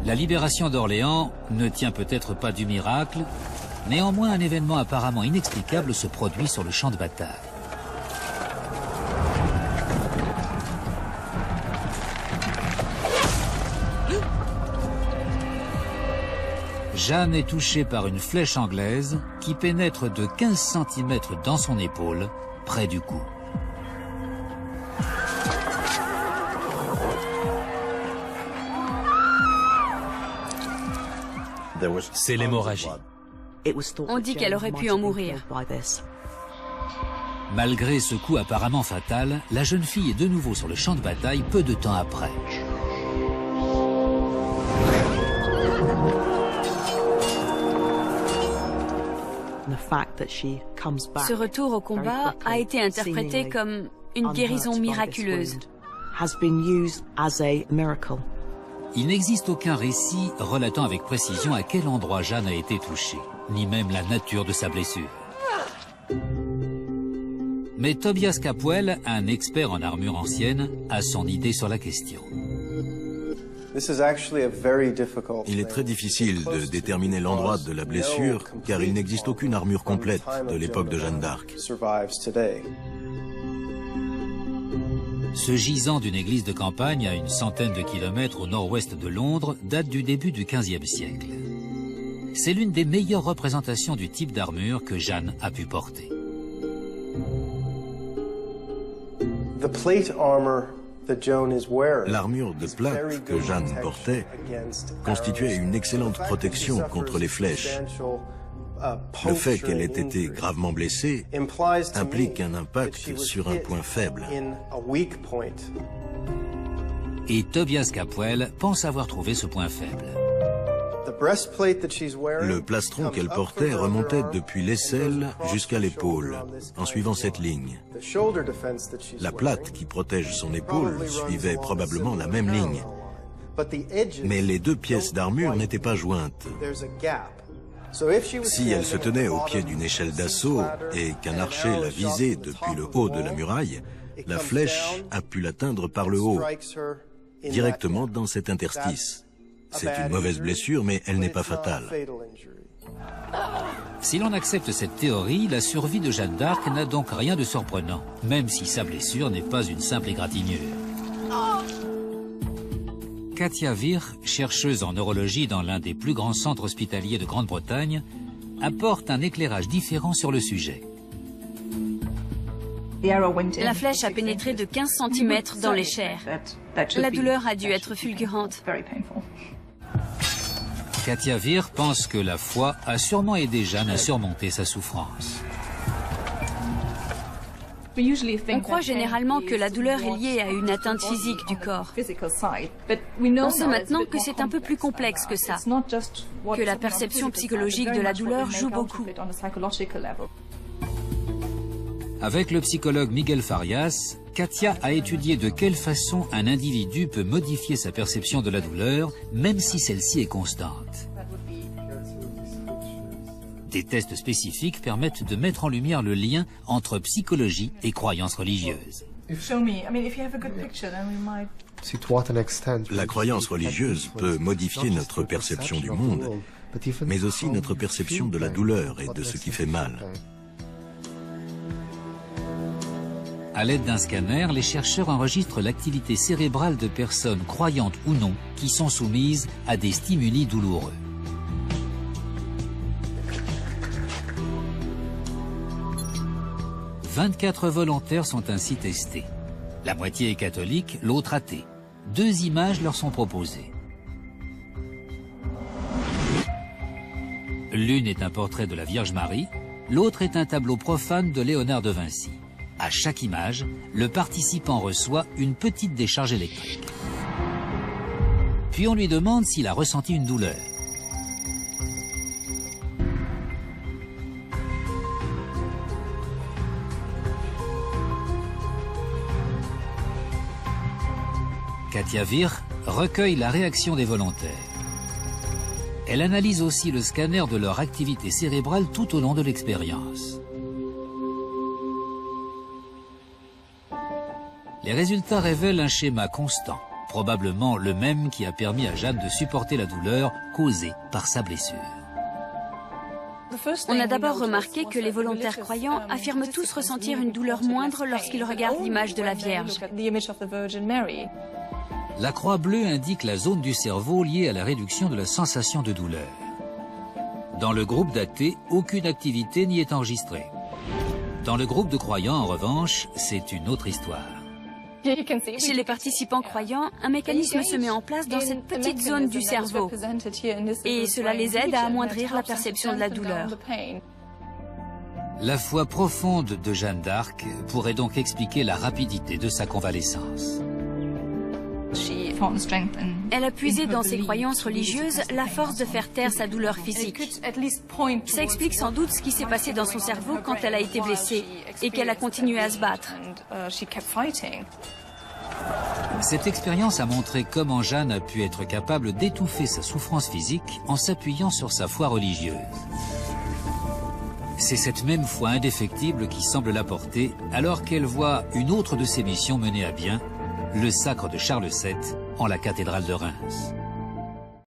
La libération d'Orléans ne tient peut-être pas du miracle, néanmoins un événement apparemment inexplicable se produit sur le champ de bataille. Jeanne est touchée par une flèche anglaise qui pénètre de 15 cm dans son épaule, près du cou. C'est l'hémorragie. On dit qu'elle aurait pu en mourir. Malgré ce coup apparemment fatal, la jeune fille est de nouveau sur le champ de bataille peu de temps après. Ce retour au combat a été interprété comme une guérison miraculeuse. Il n'existe aucun récit relatant avec précision à quel endroit Jeanne a été touchée, ni même la nature de sa blessure. Mais Tobias Capwell, un expert en armure ancienne, a son idée sur la question. Il est très difficile de déterminer l'endroit de la blessure car il n'existe aucune armure complète de l'époque de Jeanne d'Arc. Ce gisant d'une église de campagne à une centaine de kilomètres au nord-ouest de Londres date du début du XVe siècle. C'est l'une des meilleures représentations du type d'armure que Jeanne a pu porter. L'armure de plate que Jeanne portait constituait une excellente protection contre les flèches. Le fait qu'elle ait été gravement blessée implique un impact sur un point faible. Et Tobias Capwell pense avoir trouvé ce point faible. Le plastron qu'elle portait remontait depuis l'aisselle jusqu'à l'épaule, en suivant cette ligne. La plate qui protège son épaule suivait probablement la même ligne. Mais les deux pièces d'armure n'étaient pas jointes. Si elle se tenait au pied d'une échelle d'assaut et qu'un archer la visait depuis le haut de la muraille, la flèche a pu l'atteindre par le haut, directement dans cet interstice. C'est une mauvaise blessure, mais elle n'est pas fatale. Si l'on accepte cette théorie, la survie de Jeanne d'Arc n'a donc rien de surprenant, même si sa blessure n'est pas une simple égratignure. Katia Virch, chercheuse en neurologie dans l'un des plus grands centres hospitaliers de Grande-Bretagne, apporte un éclairage différent sur le sujet. La flèche a pénétré de 15 cm dans les chairs. La douleur a dû être fulgurante. Katia Virch pense que la foi a sûrement aidé Jeanne à surmonter sa souffrance. On croit généralement que la douleur est liée à une atteinte physique du corps. On sait maintenant que c'est un peu plus complexe que ça, que la perception psychologique de la douleur joue beaucoup. Avec le psychologue Miguel Farias, Katia a étudié de quelle façon un individu peut modifier sa perception de la douleur, même si celle-ci est constante. Des tests spécifiques permettent de mettre en lumière le lien entre psychologie et croyances religieuses. La croyance religieuse peut modifier notre perception du monde, mais aussi notre perception de la douleur et de ce qui fait mal. À l'aide d'un scanner, les chercheurs enregistrent l'activité cérébrale de personnes croyantes ou non qui sont soumises à des stimuli douloureux. « 24 volontaires sont ainsi testés. La moitié est catholique, l'autre athée. 2 images leur sont proposées. L'une est un portrait de la Vierge Marie, l'autre est un tableau profane de Léonard de Vinci. À chaque image, le participant reçoit une petite décharge électrique. Puis on lui demande s'il a ressenti une douleur. Katia Virch recueille la réaction des volontaires. Elle analyse aussi le scanner de leur activité cérébrale tout au long de l'expérience. Les résultats révèlent un schéma constant, probablement le même qui a permis à Jeanne de supporter la douleur causée par sa blessure. On a d'abord remarqué que les volontaires croyants affirment tous ressentir une douleur moindre lorsqu'ils regardent l'image de la Vierge. La croix bleue indique la zone du cerveau liée à la réduction de la sensation de douleur. Dans le groupe d'athées, aucune activité n'y est enregistrée. Dans le groupe de croyants, en revanche, c'est une autre histoire. Chez les participants croyants, un mécanisme se met en place dans cette petite zone du cerveau et cela les aide à amoindrir la perception de la douleur. La foi profonde de Jeanne d'Arc pourrait donc expliquer la rapidité de sa convalescence. Elle a puisé dans ses croyances religieuses la force de faire taire sa douleur physique. Ça explique sans doute ce qui s'est passé dans son cerveau quand elle a été blessée et qu'elle a continué à se battre. Cette expérience a montré comment Jeanne a pu être capable d'étouffer sa souffrance physique en s'appuyant sur sa foi religieuse. C'est cette même foi indéfectible qui semble la porter alors qu'elle voit une autre de ses missions mener à bien, le sacre de Charles VII en la cathédrale de Reims.